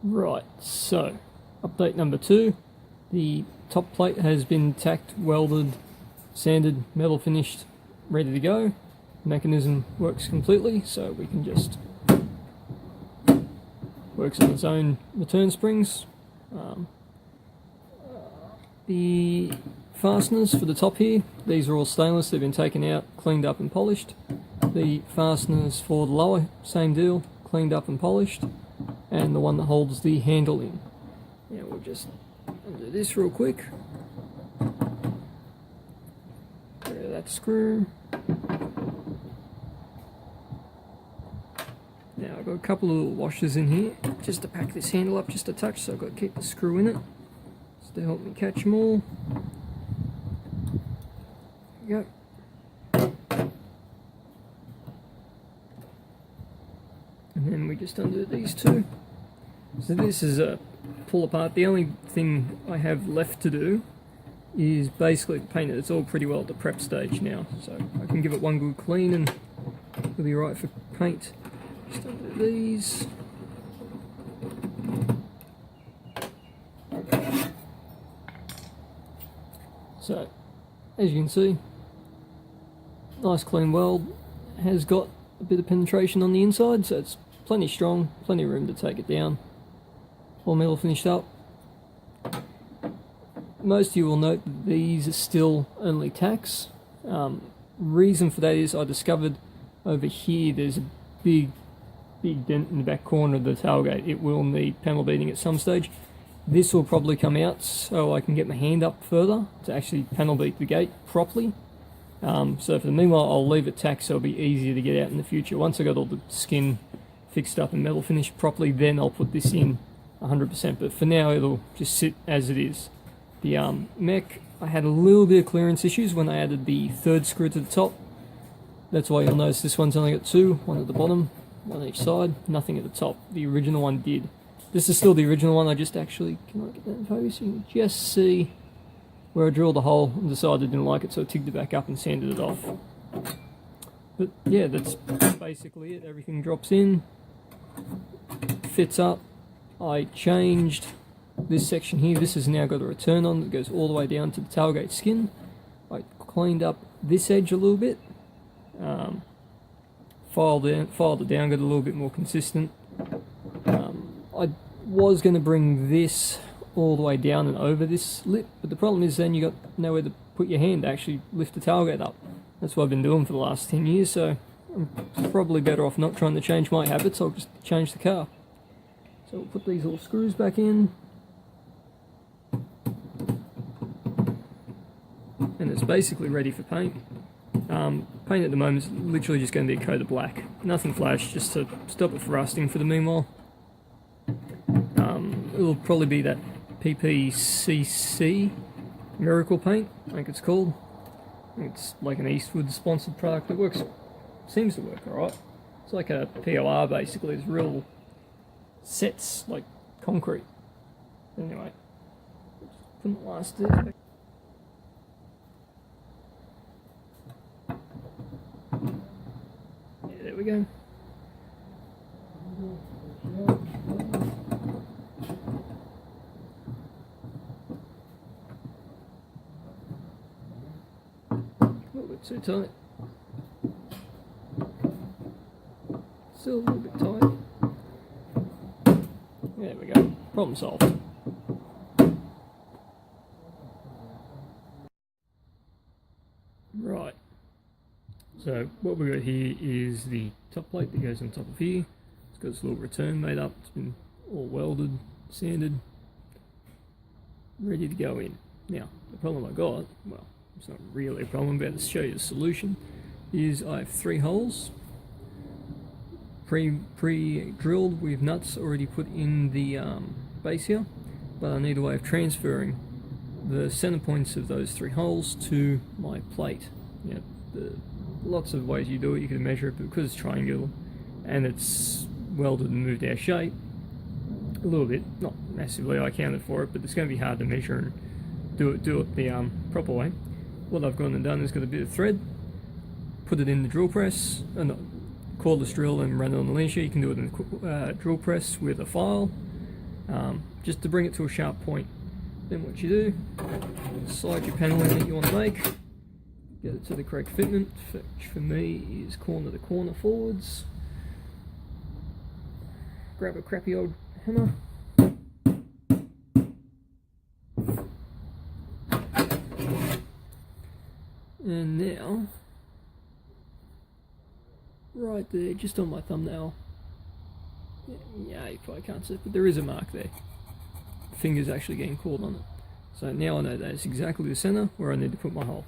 Right, so update number 2. The top plate has been tacked, welded, sanded, metal finished, ready to go. Mechanism works completely, so we can just works on its own return springs. The fasteners for the top here, these are all stainless. They've been taken out, cleaned up and polished. The fasteners for the lower, same deal, cleaned up and polished. And the one that holds the handle in. Now we'll just undo this real quick. Get rid of that screw. Now I've got a couple of little washers in here just to pack this handle up just a touch, so I've got to keep the screw in it just to help me catch them all. There we go. And then we just undo these two. So this is a pull apart. The only thing I have left to do is basically paint it. It's all pretty well at the prep stage now, so I can give it one good clean and it'll be right for paint. Just undo these. So as you can see, nice clean weld. Has got a bit of penetration on the inside, so it's plenty strong, plenty of room to take it down. All metal finished up. Most of you will note that these are still only tacks. Reason for that is I discovered over here there's a big dent in the back corner of the tailgate. It will need panel beating at some stage. This will probably come out so I can get my hand up further to actually panel beat the gate properly. So for the meanwhile I'll leave it tacked so it'll be easier to get out in the future. Once I got all the skin fixed up and metal finished properly, then I'll put this in 100%, but for now it'll just sit as it is. The mech, I had a little bit of clearance issues when I added the third screw to the top. That's why you'll notice this one's only got two, one at the bottom, one on each side, nothing at the top. The original one did. This is still the original one. I just actually, can I get that in focus? You can just see where I drilled a hole and decided I didn't like it, so I tigged it back up and sanded it off. But yeah, that's basically it. Everything drops in, fits up. I changed this section here. This has now got a return on that goes all the way down to the tailgate skin. I cleaned up this edge a little bit, filed it down, got a little bit more consistent. I was going to bring this all the way down and over this lip, but the problem is then you got nowhere to put your hand to actually lift the tailgate up. That's what I've been doing for the last 10 years, so I'm probably better off not trying to change my habits. I'll just change the car. So we'll put these little screws back in. And it's basically ready for paint. Paint at the moment is literally just going to be a coat of black. Nothing flash, just to stop it from rusting for the meanwhile. It'll probably be that ppcc Miracle Paint, I think it's called. I think it's like an Eastwood sponsored product. It works, seems to work alright. It's like a POR basically. It's real sets like concrete. Anyway, put the last bit back. Yeah, there we go. A little bit too tight. Still a little bit tight. There we go. Problem solved. Right. So what we've got here is the top plate that goes on top of here. It's got this little return made up. It's been all welded, sanded, ready to go in. Now, the problem I got, well, it's not really a problem, I'm about to show you the solution, is I have 3 holes pre-drilled with nuts already put in the base here, but I need a way of transferring the center points of those 3 holes to my plate. You know, lots of ways you do it. You can measure it, but because it's triangular and it's welded and moved out of shape a little bit, not massively, I accounted for it, but it's going to be hard to measure and do it the proper way. What I've gone and done is got a bit of thread, put it in the drill press, cordless drill, and run it on the linear sheet. You can do it in a drill press with a file, just to bring it to a sharp point. Then what you do, slide your panel in that you want to make, get it to the correct fitment, which for me is corner to corner forwards. Grab a crappy old hammer. And now, right there, just on my thumbnail, yeah, you probably can't see it, but there is a mark there. Finger's actually getting caught on it. So now I know that's exactly the center where I need to put my hole.